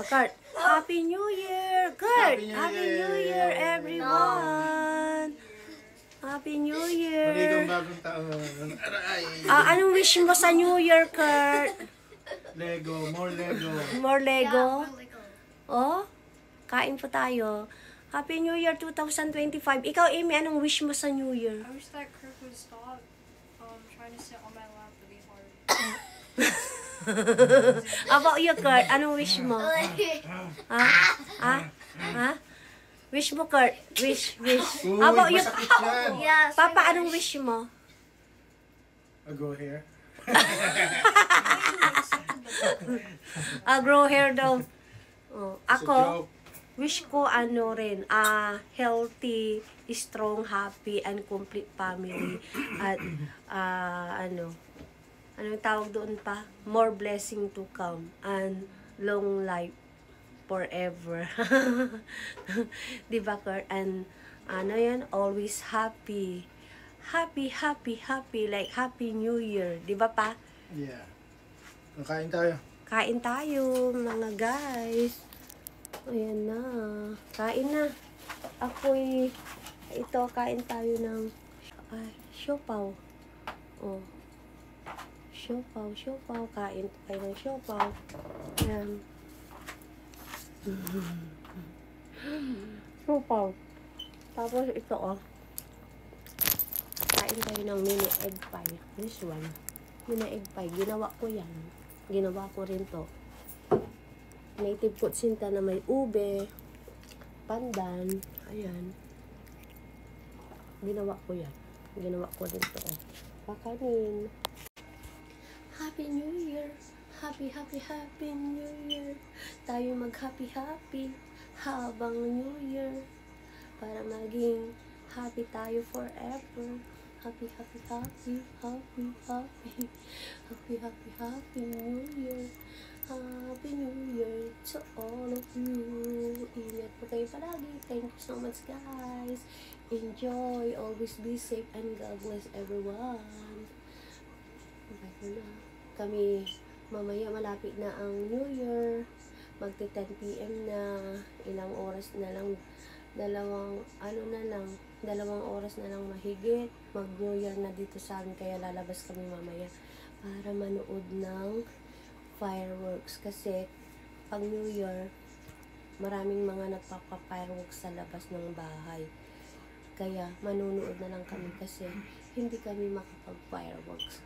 Kurt, Happy New Year! Kurt, Happy New Year, everyone! Happy New Year! Maligong bagong taon. Aray! Anong wish mo sa New Year, Kurt? Lego, more Lego. More Lego? Oh, kain po tayo. Happy New Year 2025. Ikaw, Amy, anong wish mo sa New Year? I wish that Kirk would stop trying to sit on my lap really hard. About you, Kurt, anong wish mo? Ha? Ha? Ha? Wish mo, Kurt. Wish. Uy, About you, masakit yan. Yes. Papa, anong wish mo? Go here. Grow hair daw. Oh, It's a ako, joke. wish ko ano rin, healthy, strong, happy, and complete family. At anong tawag doon pa? More blessing to come and long life forever. Di ba, Kurt? And ano yan? Always happy. Happy, like Happy New Year. Di ba pa? Yeah. Kain tayo. Kain tayo, mga guys. Ayan na. Kain na. Ito, kain tayo ng siopaw. Oh. Siopaw. Kain tayo ng siopaw. Ayan. Siopaw. Tapos ito, oh. Kain tayo ng mini egg pie. This one. Mini egg pie. Ginawa ko yan. Ginawa ko rin to. Native kutsinta na may ube, pandan, ayan. Ginawa ko yan. Ginawa ko rin to. Pakanin. Happy New Year! Happy New Year! Tayo mag-happy habang New Year. Para maging happy tayo forever. Happy New Year. Happy New Year to all of you. Ingat po kayo palagi. Thank you so much, guys. Enjoy. Always be safe and God bless everyone. Okay na. Kami, mamaya malapit na ang New Year. Magti 10 PM na. Ilang oras na lang. Dalawang oras na lang mahigit. Mag-New Year na dito sa amin. Kaya lalabas kami mamaya para manood ng fireworks. Kasi pag New Year, maraming mga nagpapa-fireworks sa labas ng bahay. Kaya manunood na lang kami kasi hindi kami makapag-fireworks.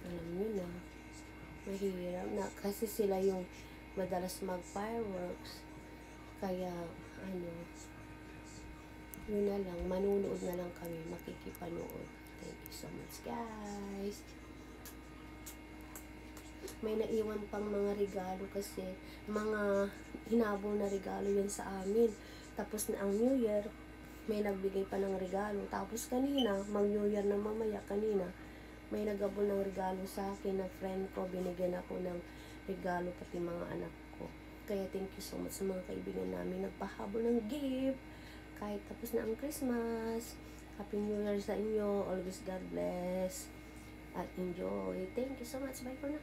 Alam nyo na, mahirap na. Kasi sila yung madalas mag-fireworks. Kaya, yun na lang, manunood na lang kami, makikipanood. Thank you so much, guys. May naiwan pang mga regalo kasi mga hinabol na regalo yun sa amin. Tapos na ang New Year, may nagbigay pa ng regalo. Tapos kanina, mag-New Year na mamaya, kanina, may nagabol ng regalo sa akin na friend ko. Binigyan ako ng regalo pati mga anak ko. Kaya thank you so much sa mga kaibigan namin. Nagpahabol ng gift. Kahit tapos na ang Christmas. Happy New Year sa inyo. Always God bless. At enjoy. Thank you so much. Bye for now.